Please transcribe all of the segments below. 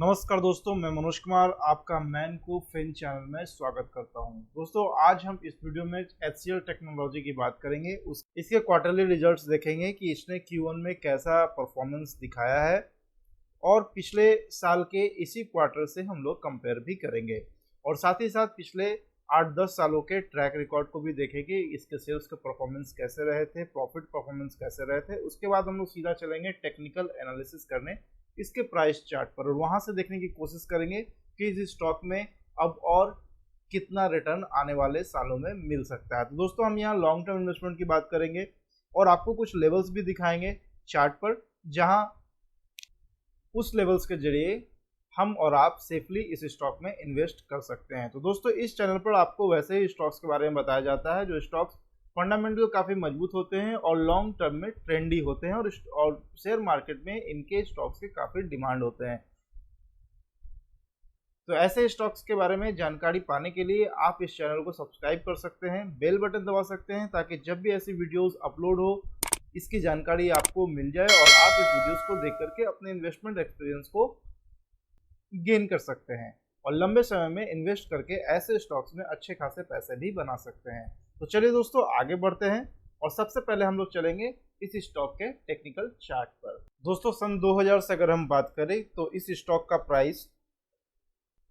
नमस्कार दोस्तों, मैं मनोज कुमार आपका मैन को फिन चैनल में स्वागत करता हूं। दोस्तों, आज हम इस वीडियो में HCL टेक्नोलॉजी की बात करेंगे। इसके क्वार्टरली रिजल्ट्स देखेंगे कि इसने Q1 में कैसा परफॉर्मेंस दिखाया है और पिछले साल के इसी क्वार्टर से हम लोग कंपेयर भी करेंगे और साथ ही साथ पिछले 8-10 सालों के ट्रैक रिकॉर्ड को भी देखेंगे। इसके सेल्स के परफॉर्मेंस कैसे रहे थे, प्रॉफिट परफॉर्मेंस कैसे रहे थे। उसके बाद हम लोग सीधा चलेंगे टेक्निकल एनालिसिस करने इसके प्राइस चार्ट पर और वहां से देखने की कोशिश करेंगे कि इस स्टॉक में अब और कितना रिटर्न आने वाले सालों में मिल सकता है। तो दोस्तों, हम यहाँ लॉन्ग टर्म इन्वेस्टमेंट की बात करेंगे और आपको कुछ लेवल्स भी दिखाएंगे चार्ट पर, जहां उस लेवल्स के जरिए हम और आप सेफली इस स्टॉक में इन्वेस्ट कर सकते हैं। तो दोस्तों, इस चैनल पर आपको वैसे ही स्टॉक्स के बारे में बताया जाता है जो स्टॉक्स फंडामेंटल काफ़ी मजबूत होते हैं और लॉन्ग टर्म में ट्रेंडी होते हैं और शेयर मार्केट में इनके स्टॉक्स के काफ़ी डिमांड होते हैं। तो ऐसे स्टॉक्स के बारे में जानकारी पाने के लिए आप इस चैनल को सब्सक्राइब कर सकते हैं, बेल बटन दबा सकते हैं ताकि जब भी ऐसी वीडियोस अपलोड हो इसकी जानकारी आपको मिल जाए और आप इस वीडियोस को देख करके अपने इन्वेस्टमेंट एक्सपीरियंस को गेन कर सकते हैं और लंबे समय में इन्वेस्ट करके ऐसे स्टॉक्स में अच्छे खासे पैसे भी बना सकते हैं। तो चलिए दोस्तों, आगे बढ़ते हैं और सबसे पहले हम लोग चलेंगे इस स्टॉक के टेक्निकल चार्ट पर। दोस्तों, सन 2000 से अगर हम बात करें तो इस स्टॉक का प्राइस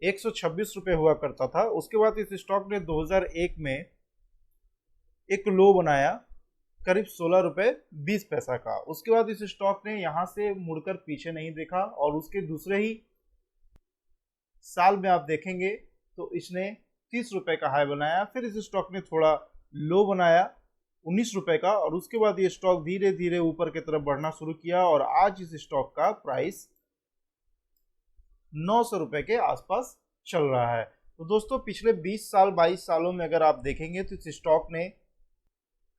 126 रुपये हुआ करता था। उसके बाद इस स्टॉक ने 2001 में एक लो बनाया करीब 16 रुपये 20 पैसा का। उसके बाद इस स्टॉक ने यहाँ से मुड़कर पीछे नहीं देखा और उसके दूसरे ही साल में आप देखेंगे तो इसने 30 रुपये का हाई बनाया। फिर इस स्टॉक ने थोड़ा लो बनाया 19 रुपये का और उसके बाद ये स्टॉक धीरे धीरे ऊपर की तरफ बढ़ना शुरू किया और आज इस स्टॉक का प्राइस 900 रुपये के आसपास चल रहा है। तो दोस्तों, पिछले 20 साल 22 सालों में अगर आप देखेंगे तो इस स्टॉक ने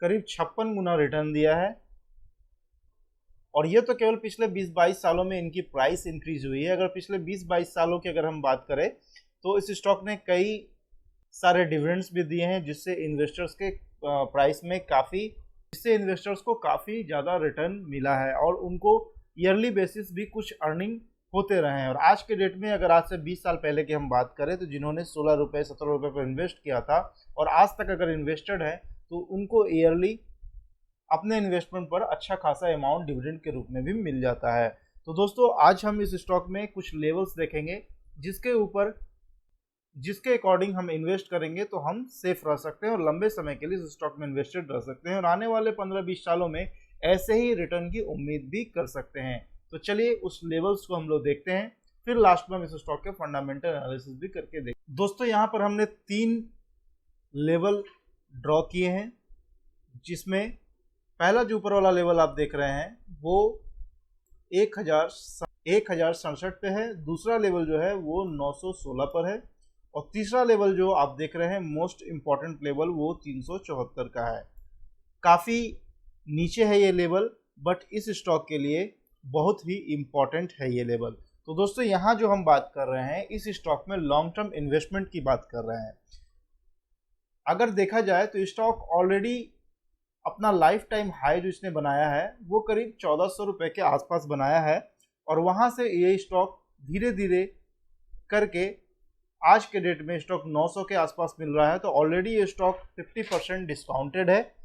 करीब 56 गुना रिटर्न दिया है और ये तो केवल पिछले 20-22 सालों में इनकी प्राइस इंक्रीज हुई है। अगर पिछले 20-22 सालों की अगर हम बात करें तो इस स्टॉक ने कई सारे डिविडेंड्स भी दिए हैं जिससे इन्वेस्टर्स के प्राइस में इन्वेस्टर्स को काफ़ी ज़्यादा रिटर्न मिला है और उनको ईयरली बेसिस भी कुछ अर्निंग होते रहे हैं। और आज के डेट में अगर आज से 20 साल पहले की हम बात करें तो जिन्होंने 16 रुपये 17 रुपये पर इन्वेस्ट किया था और आज तक अगर इन्वेस्टेड है तो उनको ईयरली अपने इन्वेस्टमेंट पर अच्छा खासा अमाउंट डिविडेंड के रूप में भी मिल जाता है। तो दोस्तों, आज हम इस स्टॉक में कुछ लेवल्स देखेंगे जिसके अकॉर्डिंग हम इन्वेस्ट करेंगे तो हम सेफ रह सकते हैं और लंबे समय के लिए इस स्टॉक में इन्वेस्टेड रह सकते हैं और आने वाले 15-20 सालों में ऐसे ही रिटर्न की उम्मीद भी कर सकते हैं। तो चलिए उस लेवल्स को हम लोग देखते हैं, फिर लास्ट में हम इस स्टॉक के फंडामेंटल एनालिसिस भी करके देखते हैं। दोस्तों, यहाँ पर हमने 3 लेवल ड्रॉ किए हैं, जिसमें पहला जो ऊपर वाला लेवल आप देख रहे हैं वो 1067 पे है, दूसरा लेवल जो है वो 916 पर है और तीसरा लेवल जो आप देख रहे हैं मोस्ट इम्पॉर्टेंट लेवल वो 374 का है। काफ़ी नीचे है ये लेवल, बट इस स्टॉक के लिए बहुत ही इम्पॉर्टेंट है ये लेवल। तो दोस्तों, यहाँ जो हम बात कर रहे हैं इस स्टॉक में लॉन्ग टर्म इन्वेस्टमेंट की बात कर रहे हैं। अगर देखा जाए तो स्टॉक ऑलरेडी अपना लाइफ टाइम हाई जो इसने बनाया है वो करीब 1400 रुपये के आसपास बनाया है और वहाँ से ये स्टॉक धीरे धीरे करके आज के डेट में स्टॉक 900 के आसपास मिल रहा है। तो ऑलरेडी ये स्टॉक 50% डिस्काउंटेड है।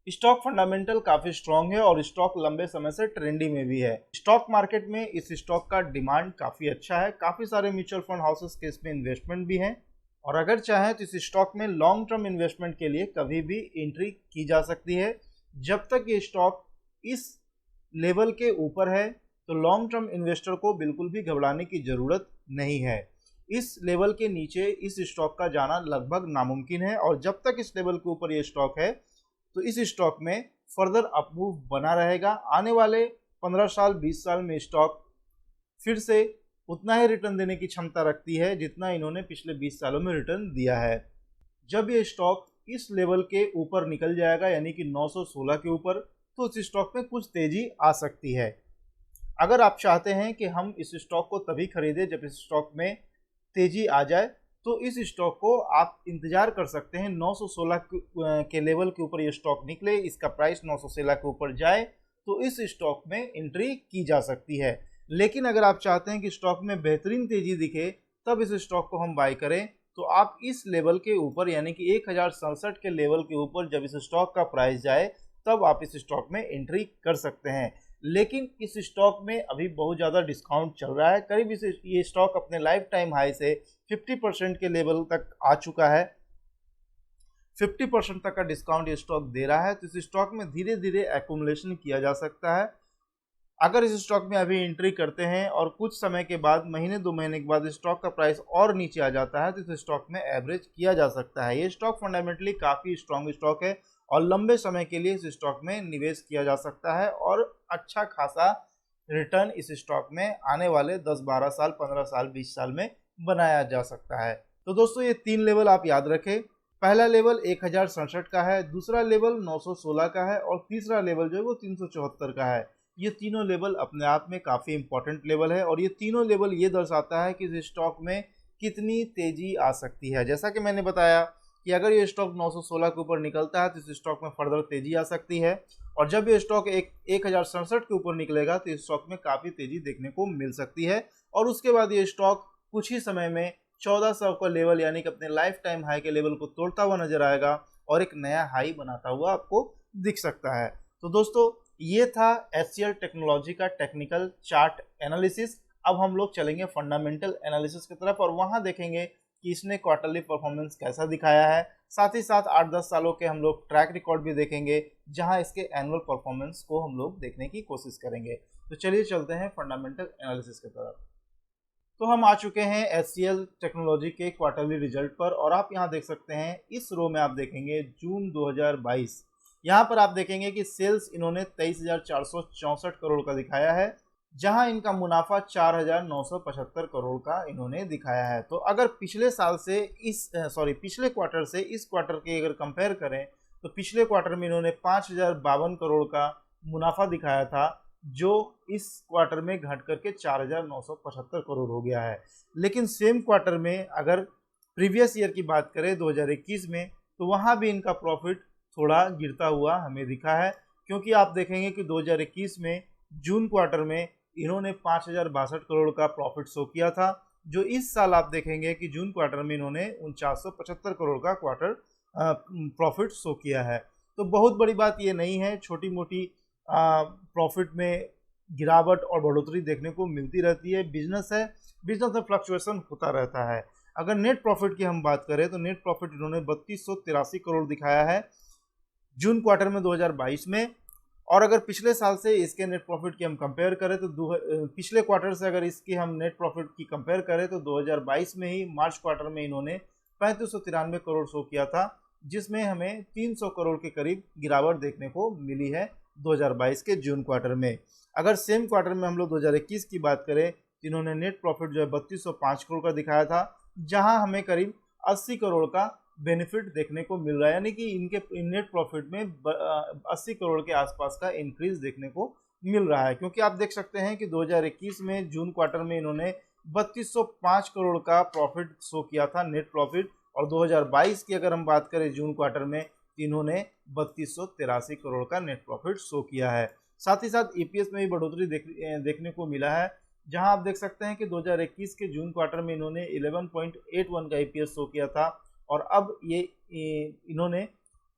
स्टॉक फंडामेंटल काफ़ी स्ट्रांग है और स्टॉक लंबे समय से ट्रेंडी में भी है। स्टॉक मार्केट में इस स्टॉक का डिमांड काफ़ी अच्छा है, काफ़ी सारे म्यूचुअल फंड हाउसेस के इसमें इन्वेस्टमेंट भी हैं और अगर चाहें तो इस स्टॉक में लॉन्ग टर्म इन्वेस्टमेंट के लिए कभी भी एंट्री की जा सकती है। जब तक ये स्टॉक इस लेवल के ऊपर है तो लॉन्ग टर्म इन्वेस्टर को बिल्कुल भी घबराने की ज़रूरत नहीं है। इस लेवल के नीचे इस स्टॉक का जाना लगभग नामुमकिन है और जब तक इस लेवल के ऊपर ये स्टॉक है तो इस स्टॉक में फर्दर अपमूव बना रहेगा। आने वाले 15 साल 20 साल में स्टॉक फिर से उतना ही रिटर्न देने की क्षमता रखती है जितना इन्होंने पिछले 20 सालों में रिटर्न दिया है। जब ये स्टॉक इस लेवल के ऊपर निकल जाएगा यानी कि 916 के ऊपर, तो इस स्टॉक में कुछ तेज़ी आ सकती है। अगर आप चाहते हैं कि हम इस स्टॉक को तभी खरीदें जब इस स्टॉक में तेज़ी आ जाए तो इस स्टॉक को आप इंतज़ार कर सकते हैं 916 के लेवल के ऊपर ये स्टॉक निकले, इसका प्राइस 916 के ऊपर जाए तो इस स्टॉक में एंट्री की जा सकती है। लेकिन अगर आप चाहते हैं कि स्टॉक में बेहतरीन तेजी दिखे तब इस स्टॉक को हम बाय करें, तो आप इस लेवल के ऊपर यानी कि 1067 के लेवल के ऊपर जब इस स्टॉक का प्राइस जाए तब आप इस स्टॉक में एंट्री कर सकते हैं। लेकिन इस स्टॉक में अभी बहुत ज़्यादा डिस्काउंट चल रहा है, करीब ये स्टॉक अपने लाइफ टाइम हाई से 50% के लेवल तक आ चुका है। 50% तक का डिस्काउंट ये स्टॉक दे रहा है, तो इस स्टॉक में धीरे धीरे एक्यूमुलेशन किया जा सकता है। अगर इस स्टॉक में अभी एंट्री करते हैं और कुछ समय के बाद, महीने 2 महीने के बाद स्टॉक का प्राइस और नीचे आ जाता है, तो इस स्टॉक में एवरेज किया जा सकता है। ये स्टॉक फंडामेंटली काफ़ी स्ट्रॉन्ग स्टॉक है और लंबे समय के लिए इस स्टॉक में निवेश किया जा सकता है और अच्छा खासा रिटर्न इस स्टॉक में आने वाले 10-12 साल, 15 साल, 20 साल में बनाया जा सकता है। तो दोस्तों ये 3 लेवल आप याद रखें। पहला लेवल 1067 का है, दूसरा लेवल 916 का है और तीसरा लेवल जो है वो 374 का है। ये तीनों लेवल अपने आप में काफ़ी इंपॉर्टेंट लेवल है और ये तीनों लेवल ये दर्शाता है कि इस स्टॉक में कितनी तेजी आ सकती है। जैसा कि मैंने बताया कि अगर ये स्टॉक 916 के ऊपर निकलता है तो इस स्टॉक में फर्दर तेजी आ सकती है और जब ये स्टॉक 1067 के ऊपर निकलेगा तो इस स्टॉक में काफ़ी तेजी देखने को मिल सकती है और उसके बाद ये स्टॉक कुछ ही समय में 1400 का लेवल यानी कि अपने लाइफ टाइम हाई के लेवल को तोड़ता हुआ नजर आएगा और एक नया हाई बनाता हुआ आपको दिख सकता है। तो दोस्तों ये था HCL टेक्नोलॉजी का टेक्निकल चार्ट एनालिसिस। अब हम लोग चलेंगे फंडामेंटल एनालिसिस की तरफ और वहां देखेंगे कि इसने क्वार्टरली परफॉर्मेंस कैसा दिखाया है। साथ ही साथ 8-10 सालों के हम लोग ट्रैक रिकॉर्ड भी देखेंगे जहां इसके एनुअल परफॉर्मेंस को हम लोग देखने की कोशिश करेंगे। तो चलिए चलते हैं फंडामेंटल एनालिसिस की तरफ। तो हम आ चुके हैं HCL टेक्नोलॉजी के क्वार्टरली रिजल्ट पर और आप यहाँ देख सकते हैं इस रो में आप देखेंगे जून 2022। यहाँ पर आप देखेंगे कि सेल्स इन्होंने 23,464 करोड़ का दिखाया है, जहां इनका मुनाफा 4,975 करोड़ का इन्होंने दिखाया है। तो अगर पिछले साल से पिछले क्वार्टर से इस क्वार्टर के अगर कंपेयर करें तो पिछले क्वार्टर में इन्होंने 5,052 करोड़ का मुनाफा दिखाया था, जो इस क्वार्टर में घट करके 4,975 करोड़ हो गया है। लेकिन सेम क्वार्टर में अगर प्रीवियस ईयर की बात करें 2021 में, तो वहां भी इनका प्रॉफिट थोड़ा गिरता हुआ हमें दिखा है, क्योंकि आप देखेंगे कि 2021 में जून क्वार्टर में इन्होंने 5,062 करोड़ का प्रॉफिट शो किया था, जो इस साल आप देखेंगे कि जून क्वार्टर में इन्होंने 4975 करोड़ का क्वार्टर प्रॉफिट शो किया है। तो बहुत बड़ी बात ये नहीं है, छोटी मोटी प्रॉफिट में गिरावट और बढ़ोतरी देखने को मिलती रहती है। बिजनेस है, बिजनेस में फ्लक्चुएशन होता रहता है। अगर नेट प्रॉफिट की हम बात करें तो नेट प्रॉफिट इन्होंने 3283 करोड़ दिखाया है जून क्वार्टर में 2022 में, और अगर पिछले साल से इसके नेट प्रॉफिट की हम कंपेयर करें तो पिछले क्वार्टर से अगर इसकी हम नेट प्रॉफिट की कंपेयर करें तो 2022 में ही मार्च क्वार्टर में इन्होंने 3593 करोड़ शो किया था, जिसमें हमें 300 करोड़ के करीब गिरावट देखने को मिली है 2022 के जून क्वार्टर में। अगर सेम क्वार्टर में हम लोग 2021 की बात करें तो इन्होंने नेट प्रॉफिट जो है 3205 करोड़ का दिखाया था, जहां हमें करीब 80 करोड़ का बेनिफिट देखने को मिल रहा है, यानी कि इनके नेट प्रॉफिट में 80 करोड़ के आसपास का इंक्रीज देखने को मिल रहा है। क्योंकि आप देख सकते हैं कि 2021 में जून क्वार्टर में इन्होंने 3205 करोड़ का प्रॉफिट शो किया था नेट प्रॉफिट, और 2022 की अगर हम बात करें जून क्वार्टर में इन्होंने 3283 करोड़ का नेट प्रॉफिट शो किया है। साथ ही साथ ईपीएस में भी बढ़ोतरी देखने को मिला है, जहां आप देख सकते हैं कि 2021 के जून क्वार्टर में इन्होंने 11.81 का ईपीएस शो किया था और अब ये इन्होंने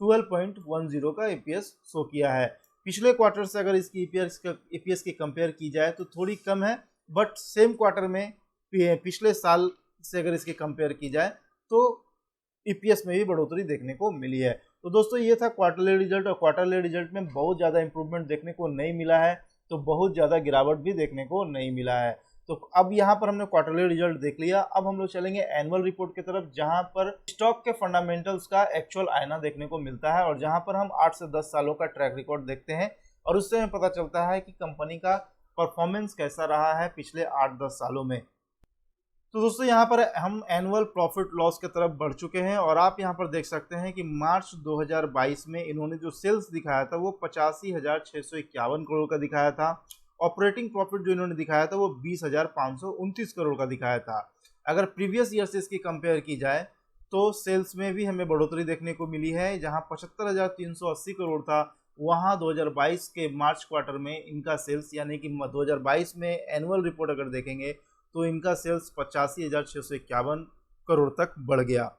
12.10 का ईपीएस शो किया है। पिछले क्वार्टर से अगर इसकी ईपीएस की कंपेयर की जाए तो थोड़ी कम है, बट सेम क्वार्टर में पिछले साल से अगर इसकी कंपेयर की जाए तो ईपीएस में भी बढ़ोतरी देखने को मिली है। तो दोस्तों ये था क्वार्टरली रिजल्ट, और क्वार्टरली रिजल्ट में बहुत ज़्यादा इंप्रूवमेंट देखने को नहीं मिला है, तो बहुत ज़्यादा गिरावट भी देखने को नहीं मिला है। तो अब यहाँ पर हमने क्वार्टरली रिजल्ट देख लिया, अब हम लोग चलेंगे एनुअल रिपोर्ट की तरफ, जहाँ पर स्टॉक के फंडामेंटल्स का एक्चुअल आईना देखने को मिलता है और जहाँ पर हम 8 से 10 सालों का ट्रैक रिकॉर्ड देखते हैं और उससे हमें पता चलता है कि कंपनी का परफॉर्मेंस कैसा रहा है पिछले 8-10 सालों में। तो दोस्तों यहाँ पर हम एनुअल प्रॉफिट लॉस की तरफ बढ़ चुके हैं और आप यहाँ पर देख सकते हैं कि मार्च 2022 में इन्होंने जो सेल्स दिखाया था वो 85,651 करोड़ का दिखाया था। ऑपरेटिंग प्रॉफिट जो इन्होंने दिखाया था वो 20,529 करोड़ का दिखाया था। अगर प्रीवियस ईयर से इसकी कंपेयर की जाए तो सेल्स में भी हमें बढ़ोतरी देखने को मिली है, जहाँ 75,380 करोड़ था वहाँ 2022 के मार्च क्वार्टर में इनका सेल्स यानी कि 2022 में एनुअल रिपोर्ट अगर देखेंगे तो इनका सेल्स 85,651 करोड़ तक बढ़ गया।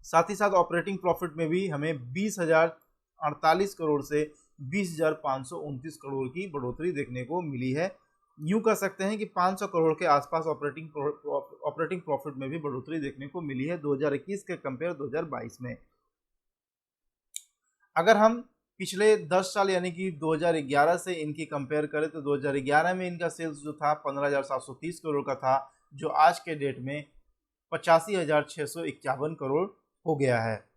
साथ ही साथ ऑपरेटिंग प्रॉफिट में भी हमें 20,048 करोड़ से 20,529 करोड़ की बढ़ोतरी देखने को मिली है। यूं कह सकते हैं कि 500 करोड़ के आसपास ऑपरेटिंग प्रॉफिट में भी बढ़ोतरी देखने को मिली है 2021 के कंपेयर 2022 में। अगर हम पिछले 10 साल यानी कि 2011 से इनकी कंपेयर करें तो 2011 में इनका सेल्स जो था 15,730 करोड़ का था, जो आज के डेट में 85,651 करोड़ हो गया है।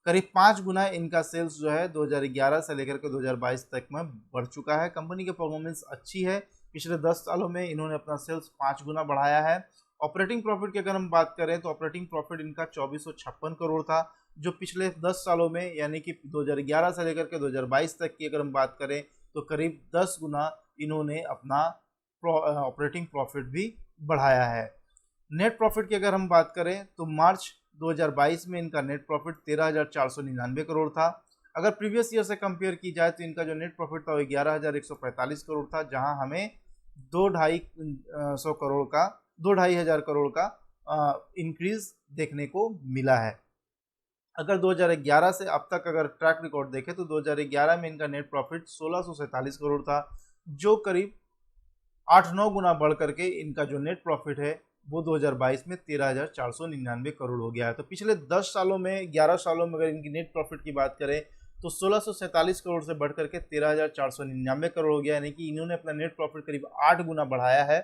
करीब 5 गुना इनका सेल्स जो है 2011 से लेकर के 2022 तक में बढ़ चुका है। कंपनी की परफॉर्मेंस अच्छी है। पिछले 10 सालों में इन्होंने अपना सेल्स 5 गुना बढ़ाया है। ऑपरेटिंग प्रॉफिट की अगर हम बात करें तो ऑपरेटिंग प्रॉफिट इनका 2456 करोड़ था, जो पिछले 10 सालों में यानी कि 2011 से लेकर के 2022 तक की अगर हम बात करें तो करीब 10 गुना इन्होंने अपना ऑपरेटिंग प्रॉफिट भी बढ़ाया है। नेट प्रॉफिट की अगर हम बात करें तो मार्च 2022 में इनका नेट प्रॉफिट 13,499 करोड़ था। अगर प्रीवियस ईयर से कंपेयर की जाए तो इनका जो नेट प्रॉफिट था वो 11,145 करोड़ था, जहां हमें 2,250 करोड़ का इंक्रीज देखने को मिला है। अगर 2011 से अब तक अगर ट्रैक रिकॉर्ड देखें तो 2011 में इनका नेट प्रॉफिट 1,647 करोड़ था, जो करीब 8-9 गुना बढ़ करके इनका जो नेट प्रॉफिट है वो 2022 में 13,499 करोड़ हो गया है। तो पिछले 10 सालों में 11 सालों में अगर इनकी नेट प्रॉफिट की बात करें तो 1,647 करोड़ से बढ़ करके 13,499 करोड़ हो गया, यानी कि इन्होंने अपना नेट प्रॉफिट करीब 8 गुना बढ़ाया है।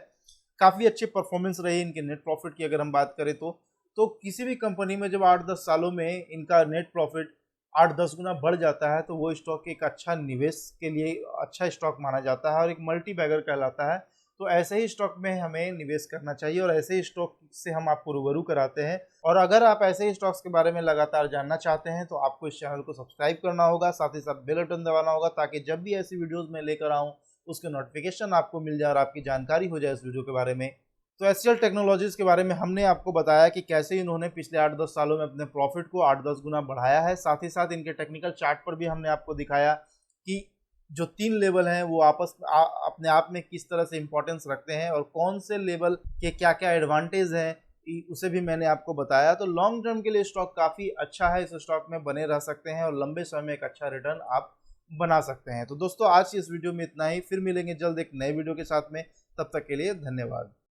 काफ़ी अच्छी परफॉर्मेंस रही इनके नेट प्रॉफिट की अगर हम बात करें तो किसी भी कंपनी में जब 8-10 सालों में इनका नेट प्रॉफिट 8-10 गुना बढ़ जाता है तो वो स्टॉक एक अच्छा निवेश के लिए अच्छा स्टॉक माना जाता है और एक मल्टी बैगर कहलाता है। तो ऐसे ही स्टॉक में हमें निवेश करना चाहिए और ऐसे ही स्टॉक से हम आपको रूबरू कराते हैं। और अगर आप ऐसे ही स्टॉक्स के बारे में लगातार जानना चाहते हैं तो आपको इस चैनल को सब्सक्राइब करना होगा, साथ ही साथ बेल बटन दबाना होगा, ताकि जब भी ऐसी वीडियोस मैं लेकर आऊँ उसके नोटिफिकेशन आपको मिल जाए और आपकी जानकारी हो जाए इस वीडियो के बारे में। तो एचसीएल टेक्नोलॉजीज के बारे में हमने आपको बताया कि कैसे इन्होंने पिछले 8-10 सालों में अपने प्रॉफिट को 8-10 गुना बढ़ाया है। साथ ही साथ इनके टेक्निकल चार्ट पर भी हमने आपको दिखाया कि जो 3 लेवल हैं वो अपने आप में किस तरह से इंपॉर्टेंस रखते हैं और कौन से लेवल के क्या क्या एडवांटेज हैं उसे भी मैंने आपको बताया। तो लॉन्ग टर्म के लिए स्टॉक काफ़ी अच्छा है, इस स्टॉक में बने रह सकते हैं और लंबे समय में एक अच्छा रिटर्न आप बना सकते हैं। तो दोस्तों आज की इस वीडियो में इतना ही, फिर मिलेंगे जल्द एक नए वीडियो के साथ में, तब तक के लिए धन्यवाद।